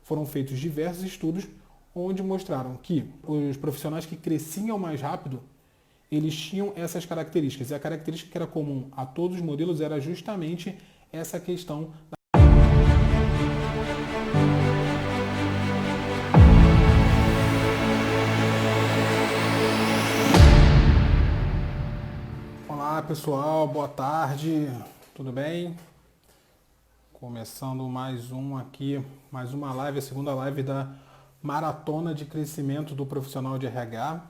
foram feitos diversos estudos onde mostraram que os profissionais que cresciam mais rápido, eles tinham essas características. E a característica que era comum a todos os modelos era justamente essa questão. Olá pessoal, boa tarde, tudo bem? Começando mais uma live, a segunda live da Maratona de Crescimento do Profissional de RH.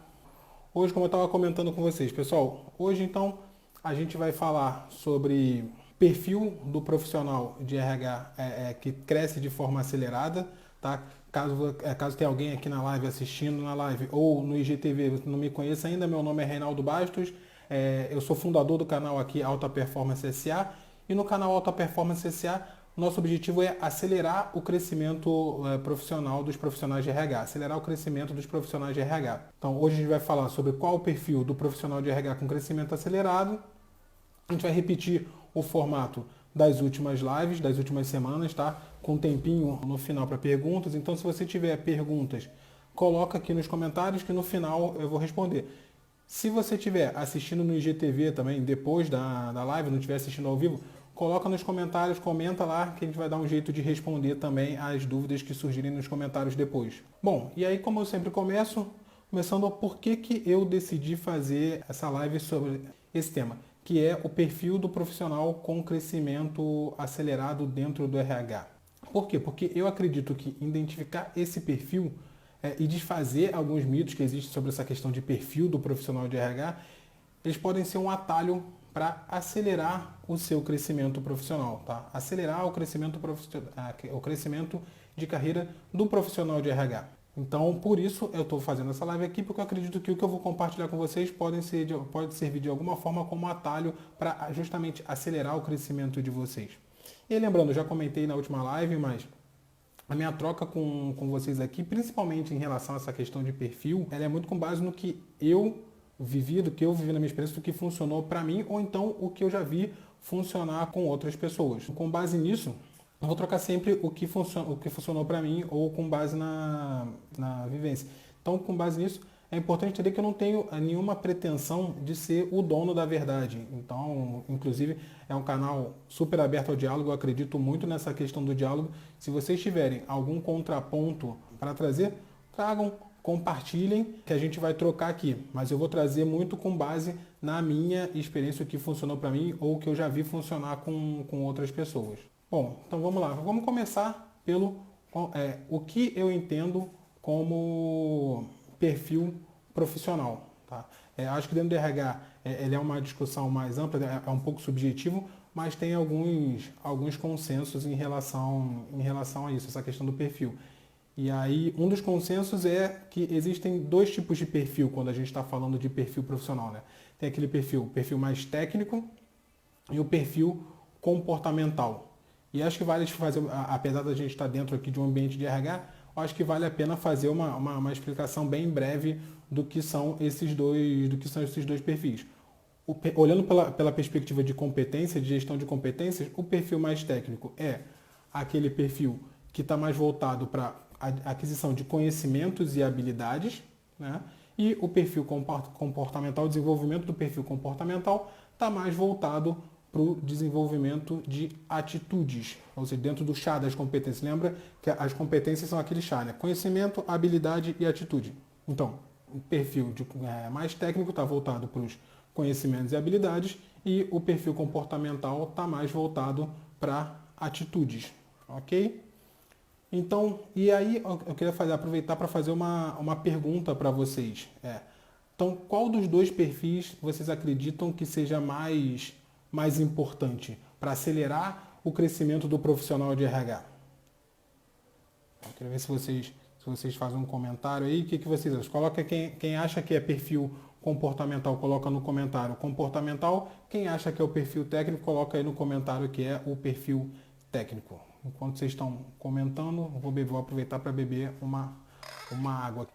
Hoje, como eu estava comentando com vocês, pessoal, hoje então a gente vai falar sobre perfil do profissional de RH que cresce de forma acelerada, tá? Caso tenha alguém aqui na live assistindo na live ou no IGTV, você não me conheça ainda, meu nome é Reinaldo Bastos, eu sou fundador do canal aqui Alta Performance SA e no canal Alta Performance SA nosso objetivo é acelerar o crescimento profissional dos profissionais de RH, acelerar o crescimento dos profissionais de RH. Então hoje a gente vai falar sobre qual o perfil do profissional de RH com crescimento acelerado. A gente vai repetir o formato das últimas lives, das últimas semanas, tá? Com um tempinho no final para perguntas. Então se você tiver perguntas, coloca aqui nos comentários que no final eu vou responder. Se você estiver assistindo no IGTV também, depois da live, não estiver assistindo ao vivo, coloca nos comentários, comenta lá que a gente vai dar um jeito de responder também as dúvidas que surgirem nos comentários depois. Bom, e aí como eu sempre começando por que eu decidi fazer essa live sobre esse tema, que é o perfil do profissional com crescimento acelerado dentro do RH. Por quê? Porque eu acredito que identificar esse perfil e desfazer alguns mitos que existem sobre essa questão de perfil do profissional de RH, eles podem ser um atalho para acelerar o seu crescimento profissional, tá? Acelerar o crescimento de carreira do profissional de RH. Então, por isso eu estou fazendo essa live aqui, porque eu acredito que o que eu vou compartilhar com vocês pode servir de alguma forma como atalho para justamente acelerar o crescimento de vocês. E lembrando, eu já comentei na última live, mas a minha troca com vocês aqui, principalmente em relação a essa questão de perfil, ela é muito com base no que eu vivi na minha experiência, do que funcionou para mim, ou então o que eu já vi funcionar com outras pessoas. Com base nisso, eu vou trocar sempre o que funcionou para mim ou com base na vivência. Então, com base nisso, é importante entender que eu não tenho nenhuma pretensão de ser o dono da verdade. Então, inclusive, é um canal super aberto ao diálogo, eu acredito muito nessa questão do diálogo. Se vocês tiverem algum contraponto para trazer, tragam, compartilhem, que a gente vai trocar aqui. Mas eu vou trazer muito com base na minha experiência, o que funcionou para mim ou o que eu já vi funcionar com outras pessoas. Bom, então vamos lá. Vamos começar pelo o que eu entendo como perfil profissional. Tá? Acho que dentro do RH ele é uma discussão mais ampla, é um pouco subjetivo, mas tem alguns consensos em relação a isso, essa questão do perfil. E aí, um dos consensos é que existem dois tipos de perfil quando a gente está falando de perfil profissional. Né? Tem aquele perfil mais técnico e o perfil comportamental. E acho que vale fazer, apesar da gente estar dentro aqui de um ambiente de RH, acho que vale a pena fazer uma explicação bem breve do que são esses dois perfis. Olhando pela perspectiva de competência, de gestão de competências, o perfil mais técnico é aquele perfil que está mais voltado para a aquisição de conhecimentos e habilidades, né? E o perfil comportamental, o desenvolvimento do perfil comportamental está mais voltado para o desenvolvimento de atitudes, ou seja, dentro do chá das competências. Lembra que as competências são aquele chá, né? Conhecimento, habilidade e atitude. Então, o perfil mais técnico está voltado para os conhecimentos e habilidades e o perfil comportamental está mais voltado para atitudes, ok? Então, e aí eu queria aproveitar para fazer uma pergunta para vocês. Então, qual dos dois perfis vocês acreditam que seja mais importante para acelerar o crescimento do profissional de RH? Eu queria ver se vocês fazem um comentário aí. O que vocês acham? Coloca quem acha que é perfil comportamental, coloca no comentário comportamental. Quem acha que é o perfil técnico, coloca aí no comentário que é o perfil técnico. Enquanto vocês estão comentando, vou aproveitar para beber uma água.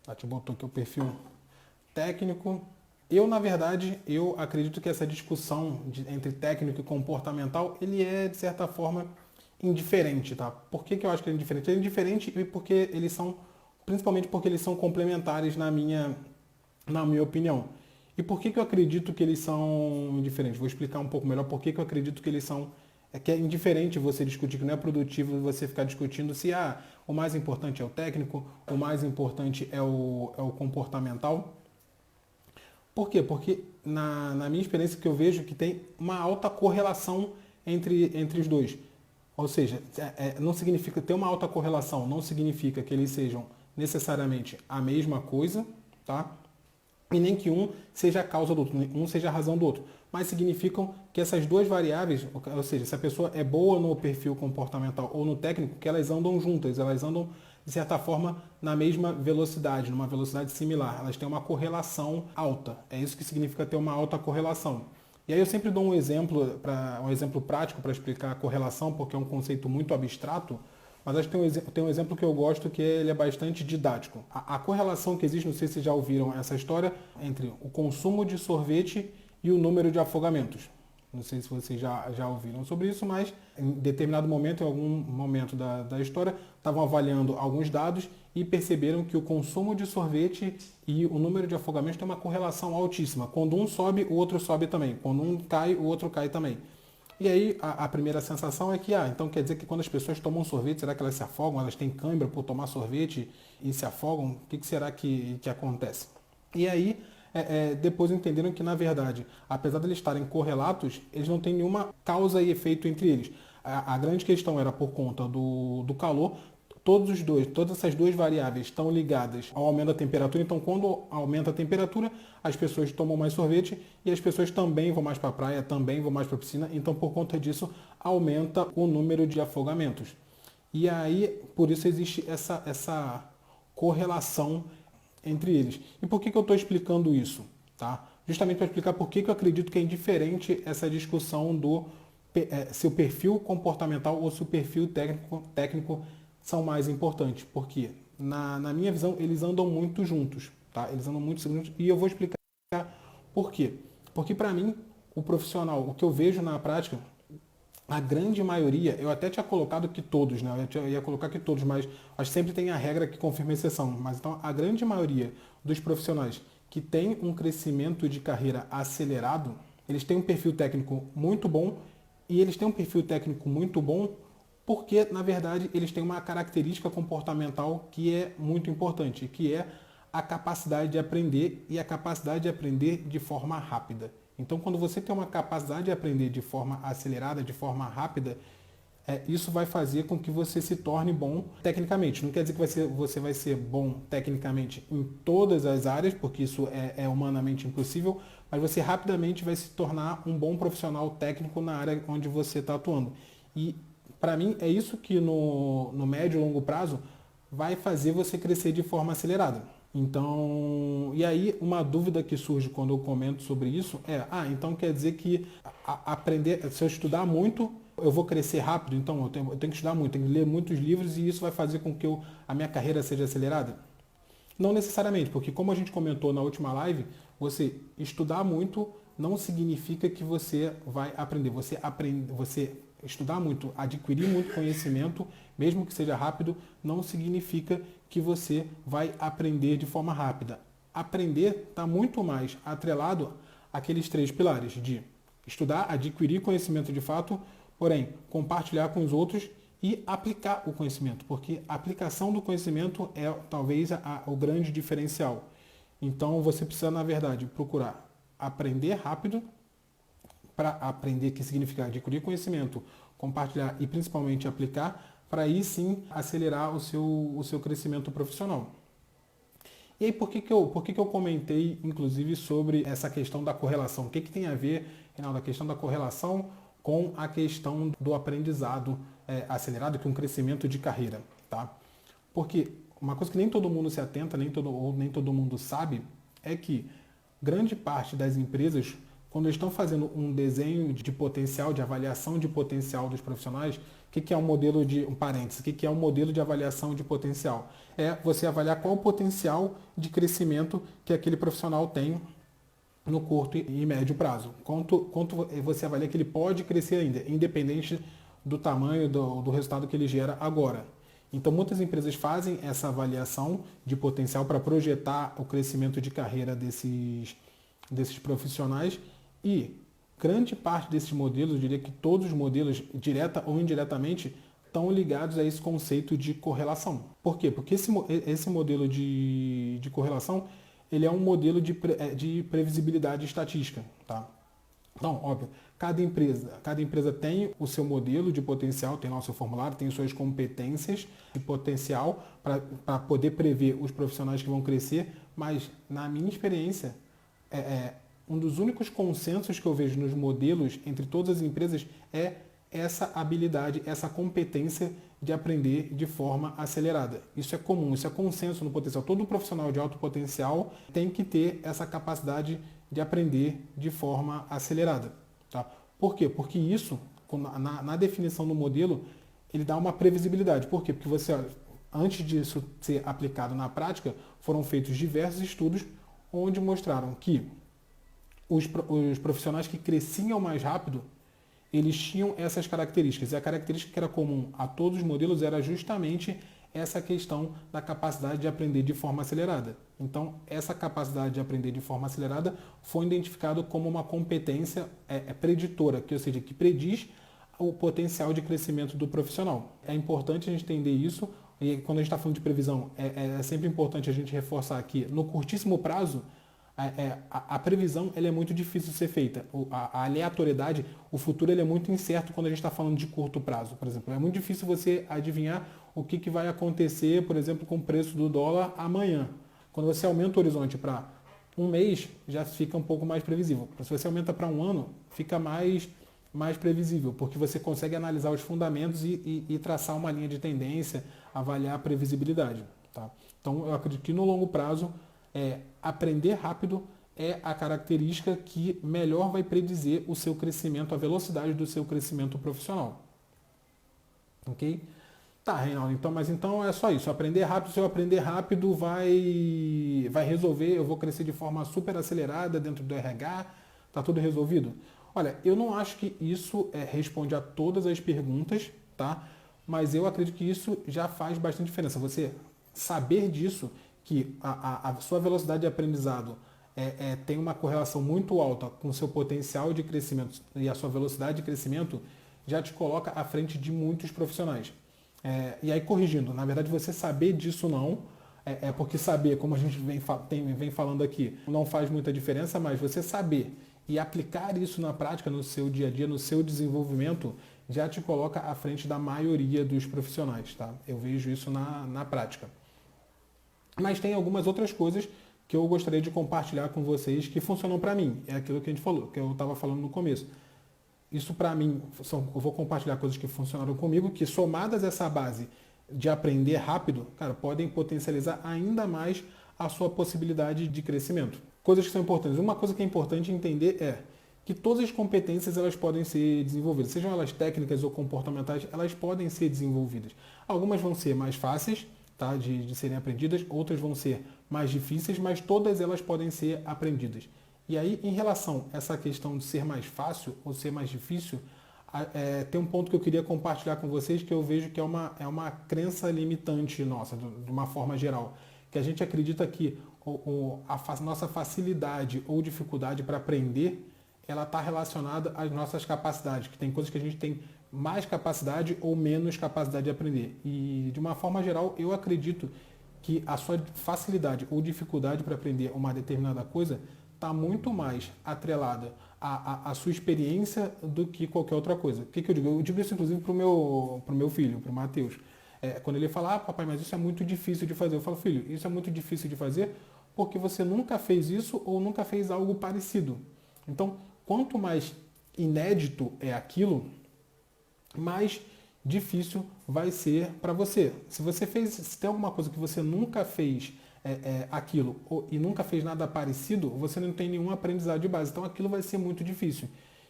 A gente botou aqui o perfil técnico. Na verdade, eu acredito que essa discussão entre técnico e comportamental, ele é, de certa forma, indiferente, tá? Por que eu acho que ele é indiferente? Ele é indiferente porque eles são, principalmente porque eles são complementares na minha opinião. E por que eu acredito que eles são indiferentes? Vou explicar um pouco melhor por que eu acredito que eles são. É que é indiferente você discutir, que não é produtivo você ficar discutindo se o mais importante é o técnico, o mais importante é o comportamental. Por quê? Porque na minha experiência que eu vejo que tem uma alta correlação entre os dois. Ou seja, não significa ter uma alta correlação, não significa que eles sejam necessariamente a mesma coisa, tá? E nem que um seja a causa do outro, um seja a razão do outro. Mas significam que essas duas variáveis, ou seja, se a pessoa é boa no perfil comportamental ou no técnico, que elas andam juntas, elas andam, de certa forma, na mesma velocidade, numa velocidade similar. Elas têm uma correlação alta. É isso que significa ter uma alta correlação. E aí eu sempre dou um exemplo prático para explicar a correlação, porque é um conceito muito abstrato, mas acho que tem um exemplo que eu gosto que ele é bastante didático. A correlação que existe, não sei se vocês já ouviram essa história, entre o consumo de sorvete e o número de afogamentos. Não sei se vocês já ouviram sobre isso, mas em determinado momento, em algum momento da história, estavam avaliando alguns dados e perceberam que o consumo de sorvete e o número de afogamentos tem uma correlação altíssima. Quando um sobe, o outro sobe também. Quando um cai, o outro cai também. E aí a primeira sensação é que, então quer dizer que quando as pessoas tomam sorvete, será que elas se afogam? Elas têm cãibra por tomar sorvete e se afogam? O que será que acontece? E aí, depois entenderam que, na verdade, apesar de eles estarem correlatos, eles não têm nenhuma causa e efeito entre eles. A grande questão era por conta do calor. Todas essas duas variáveis estão ligadas ao aumento da temperatura. Então, quando aumenta a temperatura, as pessoas tomam mais sorvete e as pessoas também vão mais para a praia, também vão mais para a piscina. Então, por conta disso, aumenta o número de afogamentos. E aí, por isso existe essa correlação entre eles. E por que eu estou explicando isso? Tá? Justamente para explicar por que eu acredito que é indiferente essa discussão do se o perfil comportamental ou se o perfil técnico são mais importantes, porque na minha visão eles andam muito juntos, tá? Eles andam muito juntos e eu vou explicar por quê. Porque para mim, o profissional, o que eu vejo na prática, a grande maioria, eu até tinha colocado que todos, né? Eu ia colocar que todos, mas acho que sempre tem a regra que confirma a exceção. Mas então a grande maioria dos profissionais que tem um crescimento de carreira acelerado, eles têm um perfil técnico muito bom e eles têm um perfil técnico muito bom porque, na verdade, eles têm uma característica comportamental que é muito importante, que é a capacidade de aprender e a capacidade de aprender de forma rápida. Então, quando você tem uma capacidade de aprender de forma acelerada, de forma rápida, isso vai fazer com que você se torne bom tecnicamente. Não quer dizer que você vai ser bom tecnicamente em todas as áreas, porque isso é humanamente impossível, mas você rapidamente vai se tornar um bom profissional técnico na área onde você está atuando. E para mim, é isso que no médio e longo prazo vai fazer você crescer de forma acelerada. Então, e aí uma dúvida que surge quando eu comento sobre isso então quer dizer que aprender, se eu estudar muito, eu vou crescer rápido, então eu tenho que estudar muito, tenho que ler muitos livros e isso vai fazer com que a minha carreira seja acelerada? Não necessariamente, porque como a gente comentou na última live, você estudar muito não significa que você vai aprender. Você estudar muito, adquirir muito conhecimento, mesmo que seja rápido, não significa que você vai aprender de forma rápida. Aprender está muito mais atrelado àqueles três pilares de estudar, adquirir conhecimento de fato, porém, compartilhar com os outros e aplicar o conhecimento, porque a aplicação do conhecimento é talvez o grande diferencial. Então, você precisa, na verdade, procurar aprender rápido, para aprender, que significa adquirir conhecimento, compartilhar e principalmente aplicar, para aí sim acelerar o seu crescimento profissional. E aí por que eu comentei inclusive sobre essa questão da correlação? O que tem a ver, Reinaldo, a questão da correlação com a questão do aprendizado acelerado, que é um crescimento de carreira, tá? Porque uma coisa que nem todo mundo se atenta, nem todo mundo sabe, é que grande parte das empresas, quando estão fazendo um desenho de potencial, de avaliação de potencial dos profissionais, o que é um modelo de, um parênteses, o que é um modelo de avaliação de potencial? É você avaliar qual o potencial de crescimento que aquele profissional tem no curto e médio prazo. Quanto você avalia que ele pode crescer ainda, independente do tamanho do resultado que ele gera agora. Então, muitas empresas fazem essa avaliação de potencial para projetar o crescimento de carreira desses profissionais e grande parte desses modelos, eu diria que todos os modelos, direta ou indiretamente, estão ligados a esse conceito de correlação. Por quê? Porque esse modelo de correlação ele é um modelo de previsibilidade estatística. Tá? Então, óbvio, cada empresa tem o seu modelo de potencial, tem lá o seu formulário, tem suas competências de potencial para poder prever os profissionais que vão crescer, mas na minha experiência, um dos únicos consensos que eu vejo nos modelos entre todas as empresas é essa habilidade, essa competência de aprender de forma acelerada. Isso é comum, isso é consenso no potencial. Todo profissional de alto potencial tem que ter essa capacidade de aprender de forma acelerada. Tá? Por quê? Porque isso, na definição do modelo, ele dá uma previsibilidade. Por quê? Porque você, olha, antes disso ser aplicado na prática, foram feitos diversos estudos onde mostraram que os profissionais que cresciam mais rápido, eles tinham essas características. E a característica que era comum a todos os modelos era justamente essa questão da capacidade de aprender de forma acelerada. Então, essa capacidade de aprender de forma acelerada foi identificada como uma competência preditora, ou seja, que prediz o potencial de crescimento do profissional. É importante a gente entender isso, e quando a gente está falando de previsão, é sempre importante a gente reforçar que no curtíssimo prazo, a previsão ela é muito difícil de ser feita. A aleatoriedade, o futuro ele é muito incerto quando a gente está falando de curto prazo, por exemplo. É muito difícil você adivinhar o que vai acontecer, por exemplo, com o preço do dólar amanhã. Quando você aumenta o horizonte para um mês, já fica um pouco mais previsível. Se você aumenta para um ano, fica mais previsível, porque você consegue analisar os fundamentos e traçar uma linha de tendência, avaliar a previsibilidade. Tá? Então, eu acredito que no longo prazo, aprender rápido é a característica que melhor vai predizer o seu crescimento, a velocidade do seu crescimento profissional. Ok? Tá, Reinaldo, então é só isso. Aprender rápido, se eu aprender rápido, vai resolver, eu vou crescer de forma super acelerada dentro do RH, tá tudo resolvido? Olha, eu não acho que isso responde a todas as perguntas, tá? Mas eu acredito que isso já faz bastante diferença. Você saber disso, que a sua velocidade de aprendizado tem uma correlação muito alta com o seu potencial de crescimento e a sua velocidade de crescimento, já te coloca à frente de muitos profissionais. E aí, corrigindo, na verdade, você saber disso não, porque saber, como a gente vem falando aqui, não faz muita diferença, mas você saber e aplicar isso na prática, no seu dia a dia, no seu desenvolvimento, já te coloca à frente da maioria dos profissionais. Tá? Eu vejo isso na prática. Mas tem algumas outras coisas que eu gostaria de compartilhar com vocês que funcionam para mim. É aquilo que a gente falou, que eu estava falando no começo. Isso para mim, eu vou compartilhar coisas que funcionaram comigo, que somadas a essa base de aprender rápido, cara, podem potencializar ainda mais a sua possibilidade de crescimento. Coisas que são importantes. Uma coisa que é importante entender é que todas as competências elas podem ser desenvolvidas, sejam elas técnicas ou comportamentais, elas podem ser desenvolvidas. Algumas vão ser mais fáceis, tá, de serem aprendidas, outras vão ser mais difíceis, mas todas elas podem ser aprendidas. E aí, em relação a essa questão de ser mais fácil ou ser mais difícil, tem um ponto que eu queria compartilhar com vocês que eu vejo que é uma crença limitante nossa, de uma forma geral, que a gente acredita que a nossa facilidade ou dificuldade para aprender, ela está relacionada às nossas capacidades, que tem coisas que a gente tem mais capacidade ou menos capacidade de aprender. E, de uma forma geral, eu acredito que a sua facilidade ou dificuldade para aprender uma determinada coisa está muito mais atrelada à sua experiência do que qualquer outra coisa. O que eu digo? Eu digo isso, inclusive, para o meu filho, para o Matheus. Quando ele fala, papai, mas isso é muito difícil de fazer. Eu falo, filho, isso é muito difícil de fazer porque você nunca fez isso ou nunca fez algo parecido. Então, quanto mais inédito é aquilo, mais difícil vai ser para você. Se tem alguma coisa que você nunca fez aquilo e nunca fez nada parecido, você não tem nenhum aprendizado de base. Então aquilo vai ser muito difícil.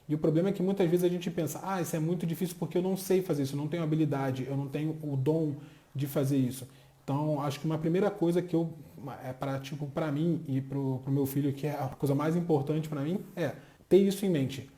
E o problema é que muitas vezes a gente pensa, isso é muito difícil porque eu não sei fazer isso, eu não tenho habilidade, eu não tenho o dom de fazer isso. Então acho que uma primeira coisa que eu para mim e pro meu filho, que é a coisa mais importante para mim, é ter isso em mente.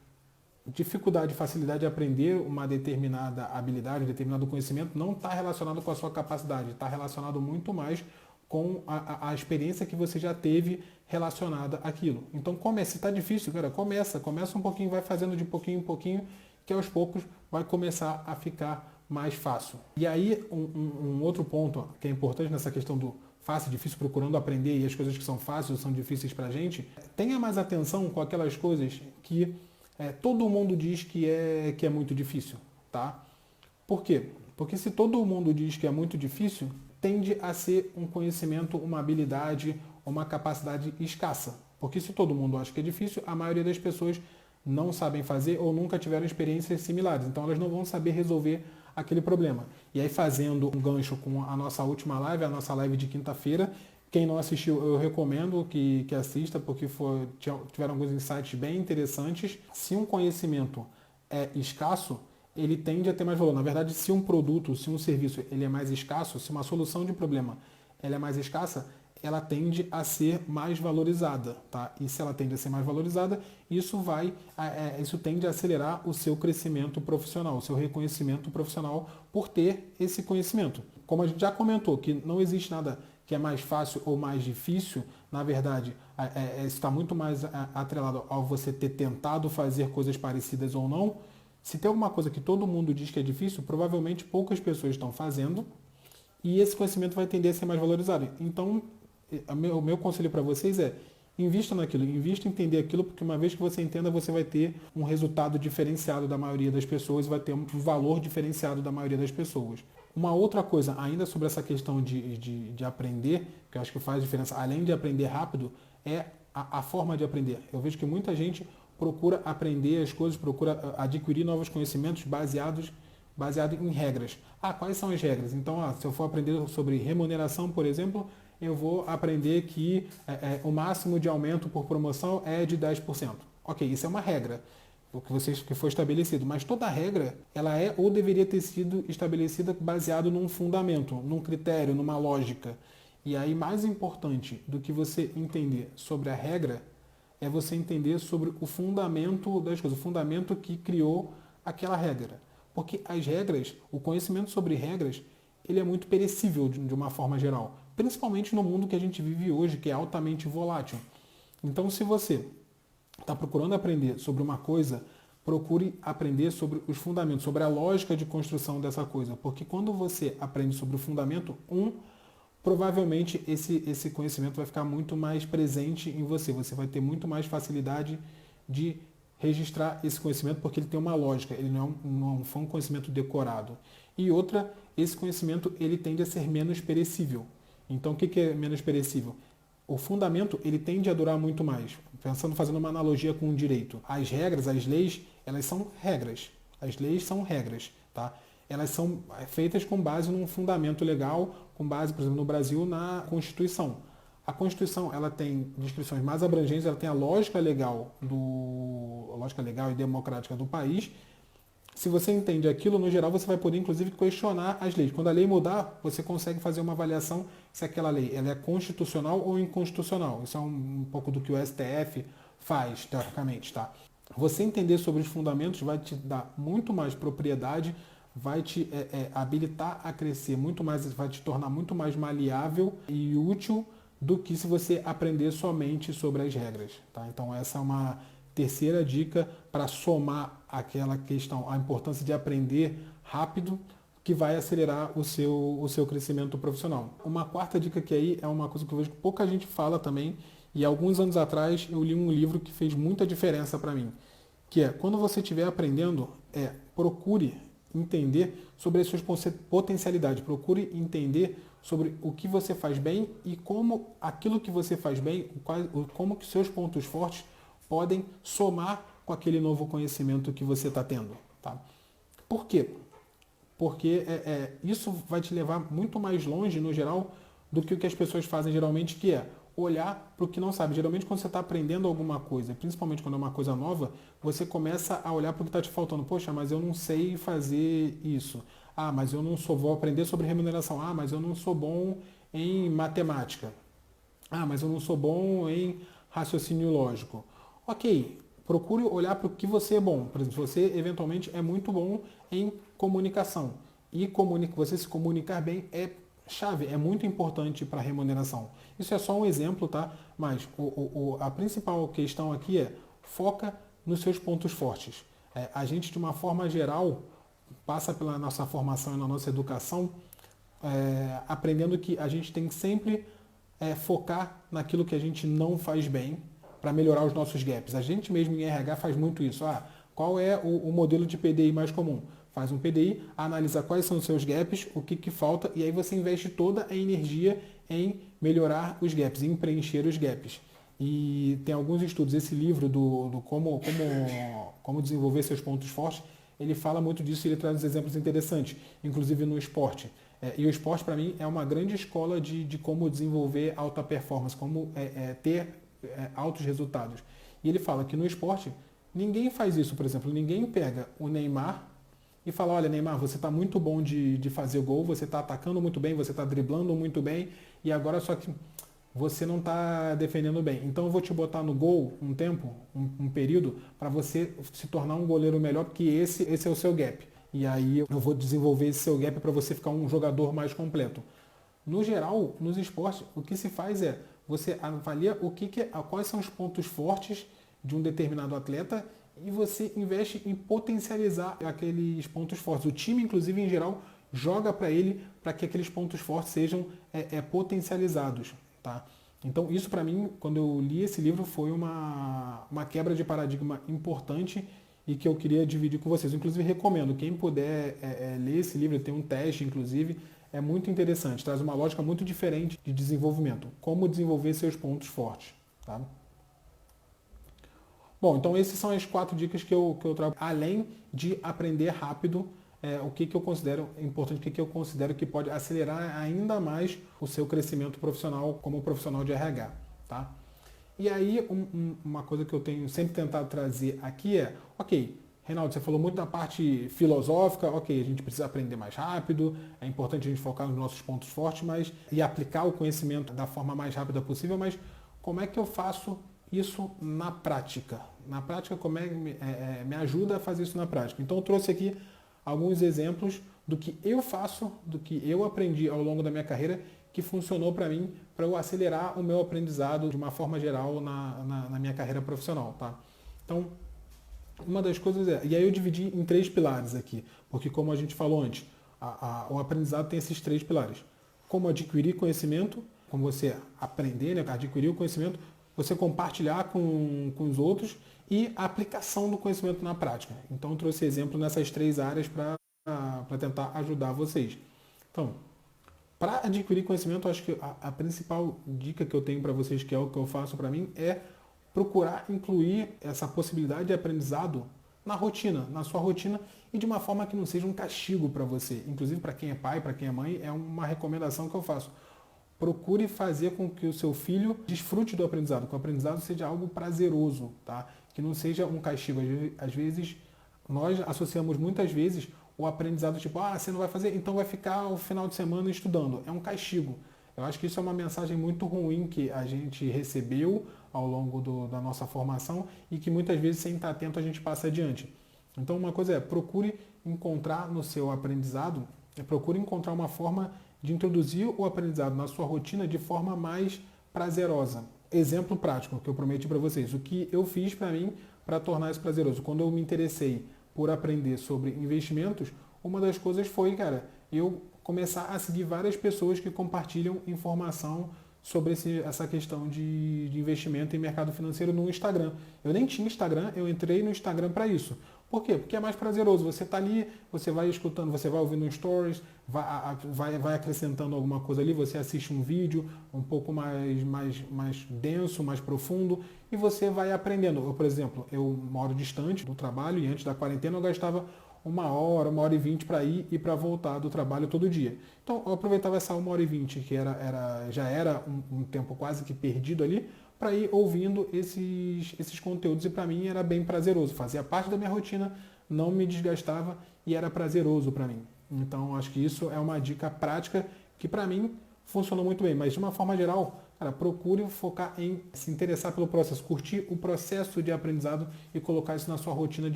dificuldade, facilidade de aprender uma determinada habilidade, um determinado conhecimento, não está relacionado com a sua capacidade, está relacionado muito mais com a experiência que você já teve relacionada àquilo. Então, se está difícil, cara, começa um pouquinho, vai fazendo de pouquinho em pouquinho, que aos poucos vai começar a ficar mais fácil. E aí, um outro ponto que é importante nessa questão do fácil, difícil, procurando aprender e as coisas que são fáceis ou são difíceis para a gente, tenha mais atenção com aquelas coisas que todo mundo diz que é muito difícil, tá? Por quê? Porque se todo mundo diz que é muito difícil, tende a ser um conhecimento, uma habilidade, uma capacidade escassa. Porque se todo mundo acha que é difícil, a maioria das pessoas não sabem fazer ou nunca tiveram experiências similares. Então elas não vão saber resolver aquele problema. E aí, fazendo um gancho com a nossa última live, a nossa live de quinta-feira, quem não assistiu, eu recomendo que assista, porque tiveram alguns insights bem interessantes. Se um conhecimento é escasso, ele tende a ter mais valor. Na verdade, se um produto, se um serviço ele é mais escasso, se uma solução de problema ela é mais escassa, ela tende a ser mais valorizada, tá? E se ela tende a ser mais valorizada, isso tende a acelerar o seu crescimento profissional, o seu reconhecimento profissional por ter esse conhecimento. Como a gente já comentou, que não existe nada que é mais fácil ou mais difícil, na verdade, está muito mais atrelado ao você ter tentado fazer coisas parecidas ou não. Se tem alguma coisa que todo mundo diz que é difícil, provavelmente poucas pessoas estão fazendo e esse conhecimento vai tender a ser mais valorizado. Então, o meu conselho para vocês é invista naquilo, invista em entender aquilo, porque uma vez que você entenda, você vai ter um resultado diferenciado da maioria das pessoas, vai ter um valor diferenciado da maioria das pessoas. Uma outra coisa, ainda sobre essa questão de aprender, que eu acho que faz diferença, além de aprender rápido, é a forma de aprender. Eu vejo que muita gente procura aprender as coisas, procura adquirir novos conhecimentos baseado em regras. Quais são as regras? Então, se eu for aprender sobre remuneração, por exemplo, eu vou aprender que o máximo de aumento por promoção é de 10%. Ok, isso é uma regra que foi estabelecido, mas toda regra ela é ou deveria ter sido estabelecida baseado num fundamento, num critério, numa lógica. E aí, mais importante do que você entender sobre a regra é você entender sobre o fundamento das coisas, o fundamento que criou aquela regra. Porque as regras, o conhecimento sobre regras, ele é muito perecível de uma forma geral, principalmente no mundo que a gente vive hoje, que é altamente volátil. Então, se você está procurando aprender sobre uma coisa, procure aprender sobre os fundamentos, sobre a lógica de construção dessa coisa. Porque quando você aprende sobre o fundamento, provavelmente esse conhecimento vai ficar muito mais presente em você. Você vai ter muito mais facilidade de registrar esse conhecimento, porque ele tem uma lógica, ele não foi um conhecimento decorado. E outra, esse conhecimento ele tende a ser menos perecível. Então, o que é menos perecível? O fundamento ele tende a durar muito mais. Fazendo uma analogia com o direito. As regras, as leis, elas são regras. As leis são regras, tá? Elas são feitas com base num fundamento legal, com base, por exemplo, no Brasil, na Constituição. A Constituição ela tem descrições mais abrangentes, ela tem a lógica legal e democrática do país. Se você entende aquilo, no geral, você vai poder, inclusive, questionar as leis. Quando a lei mudar, você consegue fazer uma avaliação se aquela lei ela é constitucional ou inconstitucional. Isso é um pouco do que o STF faz, teoricamente, tá? Você entender sobre os fundamentos vai te dar muito mais propriedade, vai te habilitar a crescer muito mais, vai te tornar muito mais maleável e útil do que se você aprender somente sobre as regras, tá? Então, essa é uma terceira dica para somar aquela questão, a importância de aprender rápido, que vai acelerar o seu crescimento profissional. Uma quarta dica que aí é uma coisa que eu vejo que pouca gente fala também, e alguns anos atrás eu li um livro que fez muita diferença para mim, que é, quando você estiver aprendendo, procure entender sobre as suas potencialidades, procure entender sobre o que você faz bem e como aquilo que você faz bem, como que seus pontos fortes podem somar com aquele novo conhecimento que você está tendo. Tá? Por quê? Porque isso vai te levar muito mais longe, no geral, do que o que as pessoas fazem geralmente, que é olhar para o que não sabe. Geralmente, quando você está aprendendo alguma coisa, principalmente quando é uma coisa nova, você começa a olhar para o que está te faltando. Poxa, mas eu não sei fazer isso. Mas eu não vou aprender sobre remuneração. Mas eu não sou bom em matemática. Mas eu não sou bom em raciocínio lógico. Ok, procure olhar para o que você é bom. Por exemplo, você eventualmente é muito bom em comunicação. E você se comunicar bem é chave, é muito importante para a remuneração. Isso é só um exemplo, tá? Mas a principal questão aqui é foca nos seus pontos fortes. A gente, de uma forma geral, passa pela nossa formação e na nossa educação, aprendendo que a gente tem que sempre focar naquilo que a gente não faz bem para melhorar os nossos gaps. A gente mesmo em RH faz muito isso. Qual é o modelo de PDI mais comum? Faz um PDI, analisa quais são os seus gaps, o que falta, e aí você investe toda a energia em melhorar os gaps, em preencher os gaps. E tem alguns estudos, esse livro do como desenvolver seus pontos fortes, ele fala muito disso e ele traz exemplos interessantes, inclusive no esporte. E o esporte, para mim, é uma grande escola de como desenvolver alta performance, como ter altos resultados. E ele fala que no esporte, ninguém faz isso, por exemplo, ninguém pega o Neymar e fala, olha, Neymar, você está muito bom de fazer gol, você está atacando muito bem, você está driblando muito bem, e agora só que você não está defendendo bem. Então eu vou te botar no gol um tempo, um período, para você se tornar um goleiro melhor, porque esse é o seu gap. E aí eu vou desenvolver esse seu gap para você ficar um jogador mais completo. No geral, nos esportes, o que se faz é, você avalia quais são os pontos fortes de um determinado atleta e você investe em potencializar aqueles pontos fortes. O time, inclusive, em geral, joga para ele para que aqueles pontos fortes sejam potencializados. Tá? Então, isso para mim, quando eu li esse livro, foi uma quebra de paradigma importante e que eu queria dividir com vocês. Inclusive, recomendo, quem puder ler esse livro, tem um teste, inclusive, é muito interessante, traz uma lógica muito diferente de desenvolvimento. Como desenvolver seus pontos fortes. Tá? Bom, então essas são as 4 dicas que eu trago. Além de aprender rápido o que eu considero importante, o que eu considero que pode acelerar ainda mais o seu crescimento profissional como profissional de RH. Tá? E aí, uma coisa que eu tenho sempre tentado trazer aqui é, ok, Reinaldo, você falou muito da parte filosófica, ok, a gente precisa aprender mais rápido, é importante a gente focar nos nossos pontos fortes, e aplicar o conhecimento da forma mais rápida possível, mas como é que eu faço isso na prática? Na prática, como me ajuda a fazer isso na prática? Então eu trouxe aqui alguns exemplos do que eu faço, do que eu aprendi ao longo da minha carreira, que funcionou para mim, para eu acelerar o meu aprendizado de uma forma geral na minha carreira profissional. Tá? Então, uma das coisas e aí eu dividi em 3 pilares aqui, porque como a gente falou antes, o aprendizado tem esses 3 pilares. Como adquirir conhecimento, como você aprender, adquirir o conhecimento, você compartilhar com os outros e a aplicação do conhecimento na prática. Então eu trouxe exemplo nessas 3 áreas para tentar ajudar vocês. Então, para adquirir conhecimento, eu acho que a principal dica que eu tenho para vocês, que é o que eu faço para mim, é procurar incluir essa possibilidade de aprendizado na rotina, na sua rotina, e de uma forma que não seja um castigo para você. Inclusive para quem é pai, para quem é mãe, é uma recomendação que eu faço. Procure fazer com que o seu filho desfrute do aprendizado, que o aprendizado seja algo prazeroso, tá? Que não seja um castigo. Às vezes, nós associamos muitas vezes o aprendizado tipo, você não vai fazer, então vai ficar o final de semana estudando. É um castigo. Eu acho que isso é uma mensagem muito ruim que a gente recebeu ao longo da nossa formação e que muitas vezes, sem estar atento, a gente passa adiante. Então, uma coisa é, procure encontrar no seu aprendizado, procure encontrar uma forma de introduzir o aprendizado na sua rotina de forma mais prazerosa. Exemplo prático que eu prometi para vocês. O que eu fiz para mim para tornar isso prazeroso. Quando eu me interessei por aprender sobre investimentos, uma das coisas foi, eu começar a seguir várias pessoas que compartilham informação sobre essa questão de investimento em mercado financeiro no Instagram. Eu nem tinha Instagram, eu entrei no Instagram para isso. Por quê? Porque é mais prazeroso. Você está ali, você vai escutando, você vai ouvindo stories, vai acrescentando alguma coisa ali, você assiste um vídeo um pouco mais denso, mais profundo, e você vai aprendendo. Eu, por exemplo, eu moro distante do trabalho e antes da quarentena eu gastava 1 hora e 20 para ir e para voltar do trabalho todo dia. Então eu aproveitava essa 1 hora e 20, que já era um tempo quase que perdido ali, para ir ouvindo esses conteúdos, e para mim era bem prazeroso. Fazia parte da minha rotina, não me desgastava e era prazeroso para mim. Então acho que isso é uma dica prática que para mim funcionou muito bem. Mas de uma forma geral, cara, procure focar em se interessar pelo processo, curtir o processo de aprendizado e colocar isso na sua rotina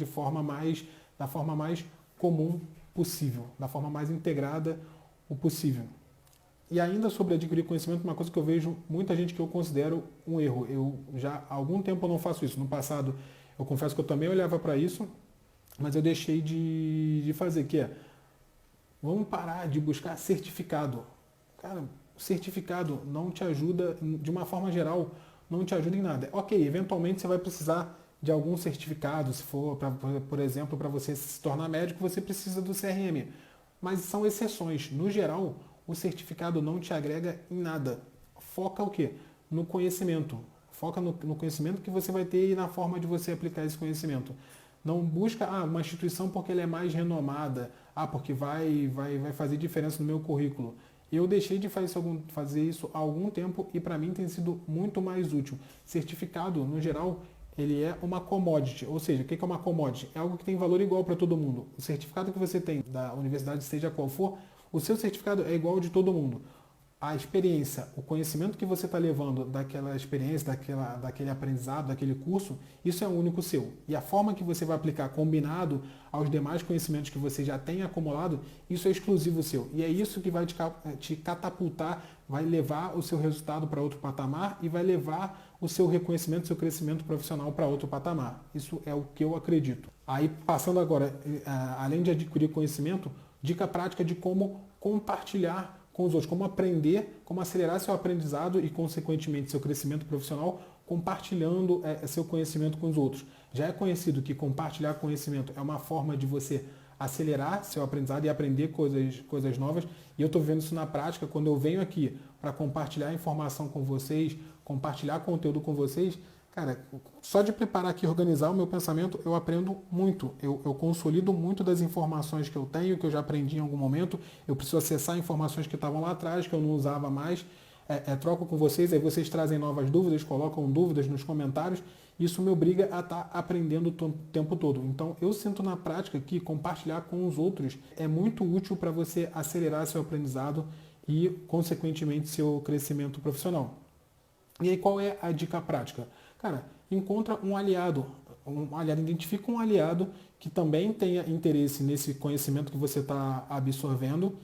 da forma mais comum possível, da forma mais integrada o possível. E ainda sobre adquirir conhecimento, uma coisa que eu vejo muita gente que eu considero um erro. Eu já há algum tempo eu não faço isso. No passado, eu confesso que eu também olhava para isso, mas eu deixei de fazer, que é, vamos parar de buscar certificado. Cara, certificado não te ajuda, de uma forma geral, não te ajuda em nada. Ok, eventualmente você vai precisar de algum certificado, se for, por exemplo, para você se tornar médico, você precisa do CRM. Mas são exceções. No geral, o certificado não te agrega em nada. Foca o quê? No conhecimento. Foca no conhecimento que você vai ter e na forma de você aplicar esse conhecimento. Não busca uma instituição porque ela é mais renomada, porque vai fazer diferença no meu currículo. Eu deixei de fazer isso há algum tempo e para mim tem sido muito mais útil. Certificado, no geral, ele é uma commodity, ou seja, o que é uma commodity? É algo que tem valor igual para todo mundo. O certificado que você tem da universidade, seja qual for, o seu certificado é igual de todo mundo. A experiência, o conhecimento que você está levando daquela experiência, daquele aprendizado, daquele curso, isso é único seu. E a forma que você vai aplicar combinado aos demais conhecimentos que você já tem acumulado, isso é exclusivo seu. E é isso que vai te catapultar, vai levar o seu resultado para outro patamar e vai levar o seu reconhecimento, seu crescimento profissional para outro patamar. Isso é o que eu acredito. Aí, passando agora, além de adquirir conhecimento, dica prática de como compartilhar com os outros, como aprender, como acelerar seu aprendizado e, consequentemente, seu crescimento profissional, compartilhando seu conhecimento com os outros. Já é conhecido que compartilhar conhecimento é uma forma de você acelerar seu aprendizado e aprender coisas novas. E eu estou vendo isso na prática quando eu venho aqui para compartilhar informação com vocês, compartilhar conteúdo com vocês. Cara, só de preparar aqui e organizar o meu pensamento, eu aprendo muito. Eu consolido muito das informações que eu tenho, que eu já aprendi em algum momento. Eu preciso acessar informações que estavam lá atrás, que eu não usava mais. Troco com vocês, aí vocês trazem novas dúvidas, colocam dúvidas nos comentários. Isso me obriga a estar aprendendo o tempo todo. Então, eu sinto na prática que compartilhar com os outros é muito útil para você acelerar seu aprendizado e, consequentemente, seu crescimento profissional. E aí, qual é a dica prática? Cara, encontra um aliado, identifica um aliado que também tenha interesse nesse conhecimento que você está absorvendo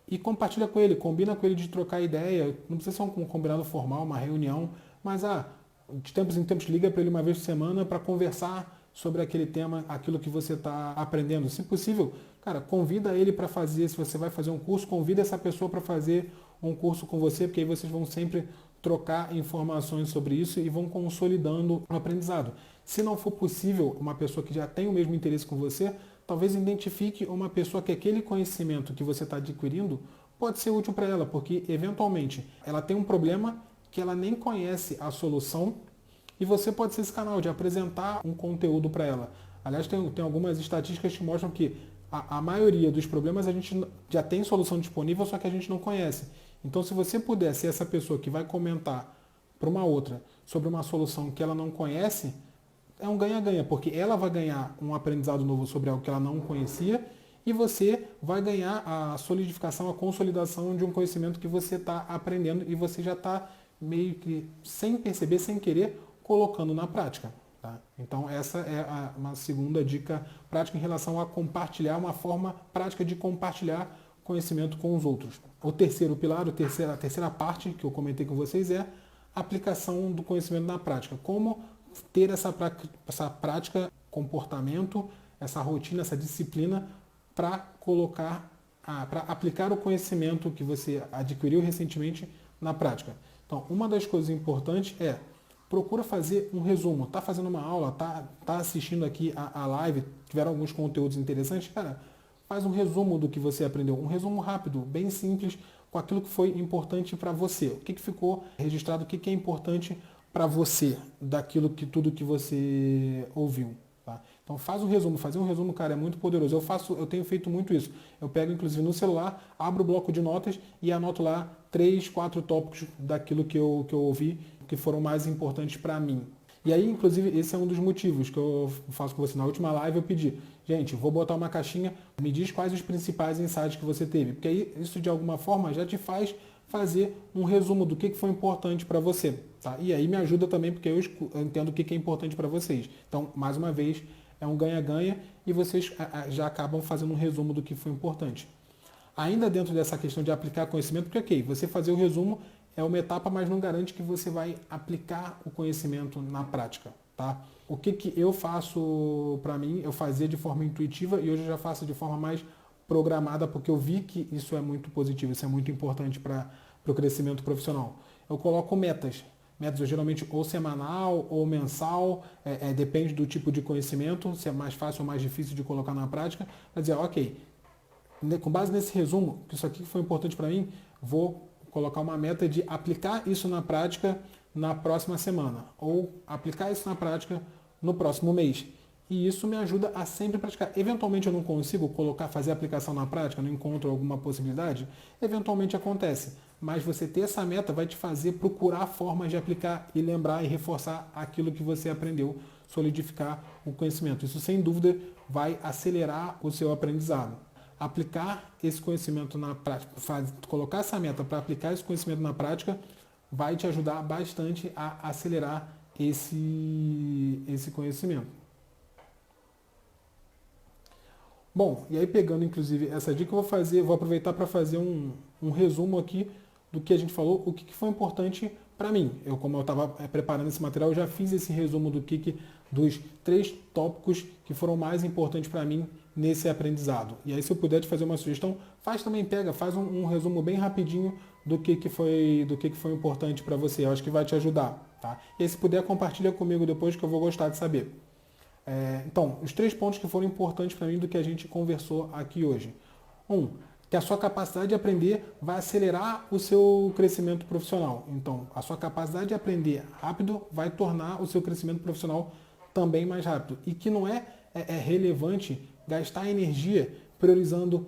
e compartilha com ele, combina com ele de trocar ideia, não precisa ser um combinado formal, uma reunião, mas de tempos em tempos liga para ele uma vez por semana para conversar sobre aquele tema, aquilo que você está aprendendo. Se possível, cara, convida ele para fazer, se você vai fazer um curso, convida essa pessoa para fazer um curso com você, porque aí vocês vão sempre trocar informações sobre isso e vão consolidando o aprendizado. Se não for possível, uma pessoa que já tem o mesmo interesse com você, talvez identifique uma pessoa que aquele conhecimento que você está adquirindo pode ser útil para ela, porque eventualmente ela tem um problema que ela nem conhece a solução e você pode ser esse canal de apresentar um conteúdo para ela. Aliás, tem algumas estatísticas que mostram que a maioria dos problemas a gente já tem solução disponível, só que a gente não conhece. Então, se você puder ser essa pessoa que vai comentar para uma outra sobre uma solução que ela não conhece, é um ganha-ganha, porque ela vai ganhar um aprendizado novo sobre algo que ela não conhecia e você vai ganhar a solidificação, a consolidação de um conhecimento que você está aprendendo e você já está meio que, sem perceber, sem querer, colocando na prática. Tá? Então, essa é uma segunda dica prática em relação a compartilhar, uma forma prática de compartilhar conhecimento com os outros. O terceiro pilar, a terceira parte que eu comentei com vocês é a aplicação do conhecimento na prática. Como ter essa prática, comportamento, essa rotina, essa disciplina para para aplicar o conhecimento que você adquiriu recentemente na prática. Então, uma das coisas importantes é procura fazer um resumo. Está fazendo uma aula, tá assistindo aqui a live, tiveram alguns conteúdos interessantes, cara, faz um resumo do que você aprendeu, um resumo rápido, bem simples, com aquilo que foi importante para você. O que ficou registrado, o que é importante para você daquilo tudo que você ouviu. Tá? Então faz um resumo, fazer um resumo, cara, é muito poderoso. Eu tenho feito muito isso. Eu pego, inclusive, no celular, abro o bloco de notas e anoto lá 3, 4 tópicos daquilo que eu ouvi, que foram mais importantes para mim. E aí, inclusive, esse é um dos motivos que eu faço com você. Na última live eu pedi, gente, vou botar uma caixinha, me diz quais os principais insights que você teve. Porque aí isso, de alguma forma, já te faz fazer um resumo do que foi importante para você. Tá? E aí me ajuda também porque eu entendo o que é importante para vocês. Então, mais uma vez, é um ganha-ganha e vocês já acabam fazendo um resumo do que foi importante. Ainda dentro dessa questão de aplicar conhecimento, porque ok, você fazer o resumo é uma etapa, mas não garante que você vai aplicar o conhecimento na prática. Tá? O que eu faço para mim, eu fazia de forma intuitiva e hoje eu já faço de forma mais programada, porque eu vi que isso é muito positivo, isso é muito importante para o crescimento profissional. Eu coloco metas. Metas geralmente ou semanal ou mensal, depende do tipo de conhecimento, se é mais fácil ou mais difícil de colocar na prática, para dizer, ok, com base nesse resumo, que isso aqui foi importante para mim, vou colocar uma meta de aplicar isso na prática na próxima semana, ou aplicar isso na prática no próximo mês. E isso me ajuda a sempre praticar. Eventualmente eu não consigo fazer a aplicação na prática, não encontro alguma possibilidade, eventualmente acontece. Mas você ter essa meta vai te fazer procurar formas de aplicar e lembrar e reforçar aquilo que você aprendeu, solidificar o conhecimento. Isso sem dúvida vai acelerar o seu aprendizado. Aplicar esse conhecimento na prática, colocar essa meta para aplicar esse conhecimento na prática, vai te ajudar bastante a acelerar esse conhecimento. Bom, e aí pegando inclusive essa dica, eu vou aproveitar para fazer um resumo aqui do que a gente falou, o que foi importante para mim. Como eu estava preparando esse material, eu já fiz esse resumo dos 3 tópicos que foram mais importantes para mim nesse aprendizado. E aí, se eu puder te fazer uma sugestão, faz um resumo bem rapidinho do que foi importante para você. Eu acho que vai te ajudar. Tá? E aí, se puder, compartilha comigo depois que eu vou gostar de saber. Então, os 3 pontos que foram importantes para mim do que a gente conversou aqui hoje. Que a sua capacidade de aprender vai acelerar o seu crescimento profissional. Então, a sua capacidade de aprender rápido vai tornar o seu crescimento profissional também mais rápido. E que não é relevante gastar energia priorizando,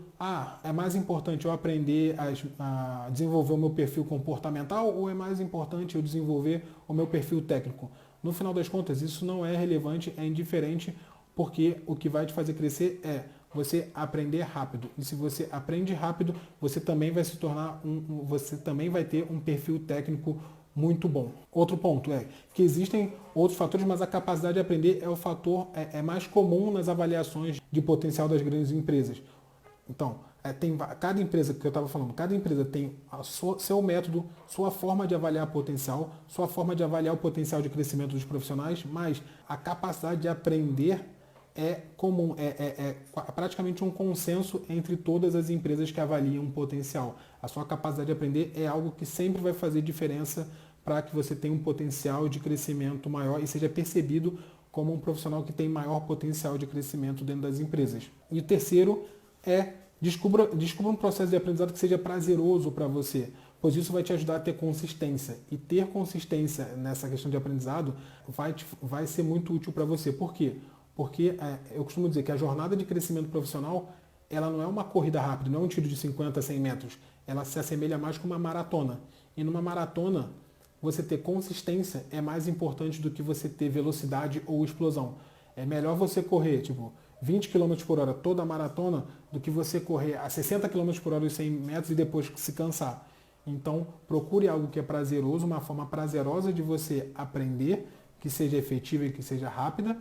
é mais importante eu aprender a desenvolver o meu perfil comportamental ou é mais importante eu desenvolver o meu perfil técnico? No final das contas, isso não é relevante, é indiferente, porque o que vai te fazer crescer é você aprender rápido. E se você aprende rápido, você também vai você também vai ter um perfil técnico muito bom. Outro ponto é que existem outros fatores, mas a capacidade de aprender é o fator mais comum nas avaliações de potencial das grandes empresas. Então, cada empresa que eu estava falando, cada empresa tem seu método, sua forma de avaliar potencial, sua forma de avaliar o potencial de crescimento dos profissionais, mas a capacidade de aprender é comum, é praticamente um consenso entre todas as empresas que avaliam o potencial. A sua capacidade de aprender é algo que sempre vai fazer diferença para que você tenha um potencial de crescimento maior e seja percebido como um profissional que tem maior potencial de crescimento dentro das empresas. E o terceiro é descubra um processo de aprendizado que seja prazeroso para você, pois isso vai te ajudar a ter consistência. E ter consistência nessa questão de aprendizado vai ser muito útil para você. Por quê? Porque eu costumo dizer que a jornada de crescimento profissional ela não é uma corrida rápida, não é um tiro de 50 a 100 metros. Ela se assemelha mais com uma maratona. E numa maratona, você ter consistência é mais importante do que você ter velocidade ou explosão. É melhor você correr, 20 km por hora toda a maratona do que você correr a 60 km por hora os 100 metros e depois se cansar. Então, procure algo que é prazeroso, uma forma prazerosa de você aprender, que seja efetiva e que seja rápida,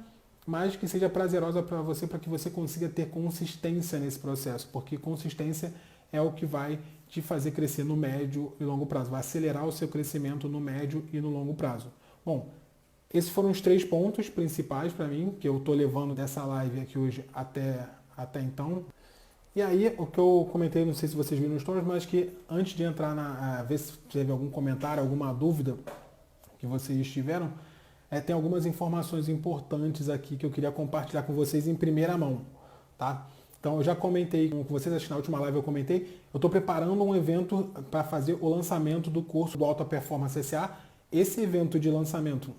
mas que seja prazerosa para você, para que você consiga ter consistência nesse processo, porque consistência é o que vai te fazer crescer no médio e longo prazo, vai acelerar o seu crescimento no médio e no longo prazo. Bom, esses foram os 3 pontos principais para mim, que eu estou levando dessa live aqui hoje até então. E aí, o que eu comentei, não sei se vocês viram nos stories, mas que antes de entrar ver se teve algum comentário, alguma dúvida que vocês tiveram, tem algumas informações importantes aqui que eu queria compartilhar com vocês em primeira mão, tá? Então, eu já comentei com vocês, acho que na última live eu comentei, eu estou preparando um evento para fazer o lançamento do curso do Alta Performance SA. Esse evento de lançamento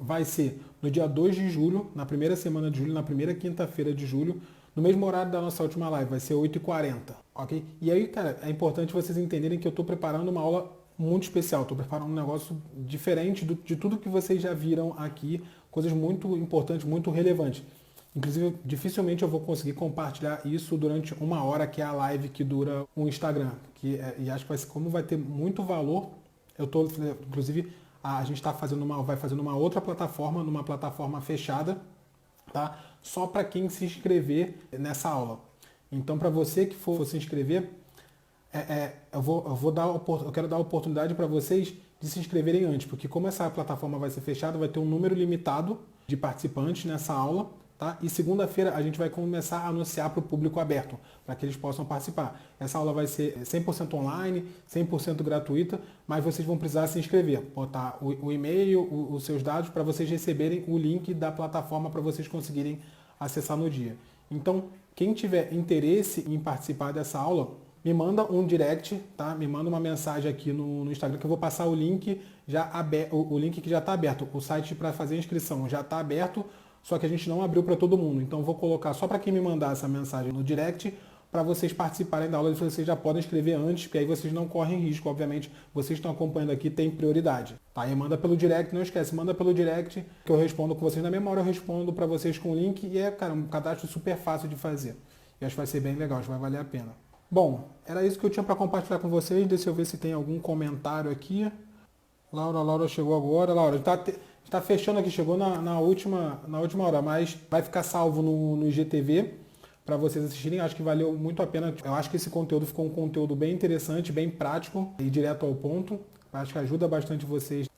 vai ser no dia 2 de julho, na primeira semana de julho, na primeira quinta-feira de julho, no mesmo horário da nossa última live, vai ser 8h40, ok? E aí, cara, é importante vocês entenderem que eu estou preparando uma aula muito especial, estou preparando um negócio diferente de tudo que vocês já viram aqui, coisas muito importantes, muito relevantes. Inclusive, dificilmente eu vou conseguir compartilhar isso durante 1 hora, que é a live que dura o Instagram. E acho que como vai ter muito valor, inclusive, a gente vai fazendo uma outra plataforma, numa plataforma fechada, tá? Só para quem se inscrever nessa aula. Então, para você que for se inscrever, eu quero dar a oportunidade para vocês de se inscreverem antes, porque como essa plataforma vai ser fechada, vai ter um número limitado de participantes nessa aula, tá? E segunda-feira a gente vai começar a anunciar para o público aberto, para que eles possam participar. Essa aula vai ser 100% online, 100% gratuita, mas vocês vão precisar se inscrever, botar o e-mail, os seus dados, para vocês receberem o link da plataforma para vocês conseguirem acessar no dia. Então, quem tiver interesse em participar dessa aula, me manda um direct, tá? Me manda uma mensagem aqui no Instagram que eu vou passar o link o link que já está aberto. O site para fazer a inscrição já está aberto, só que a gente não abriu para todo mundo. Então eu vou colocar só para quem me mandar essa mensagem no direct, para vocês participarem da aula. Vocês já podem escrever antes, porque aí vocês não correm risco, obviamente. Vocês estão acompanhando aqui, tem prioridade. Tá? E manda pelo direct, não esquece, manda pelo direct, que eu respondo com vocês na mesma hora, eu respondo para vocês com o link. E cara, um cadastro super fácil de fazer. E acho que vai ser bem legal, acho que vai valer a pena. Bom, era isso que eu tinha para compartilhar com vocês. Deixa eu ver se tem algum comentário aqui. Laura chegou agora. Laura, está fechando aqui, chegou na última hora, mas vai ficar salvo no IGTV para vocês assistirem. Acho que valeu muito a pena. Eu acho que esse conteúdo ficou um conteúdo bem interessante, bem prático e direto ao ponto. Acho que ajuda bastante vocês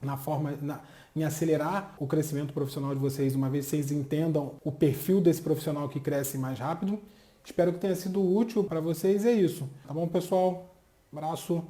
em acelerar o crescimento profissional de vocês, uma vez que vocês entendam o perfil desse profissional que cresce mais rápido. Espero que tenha sido útil para vocês. É isso. Tá bom, pessoal? Abraço.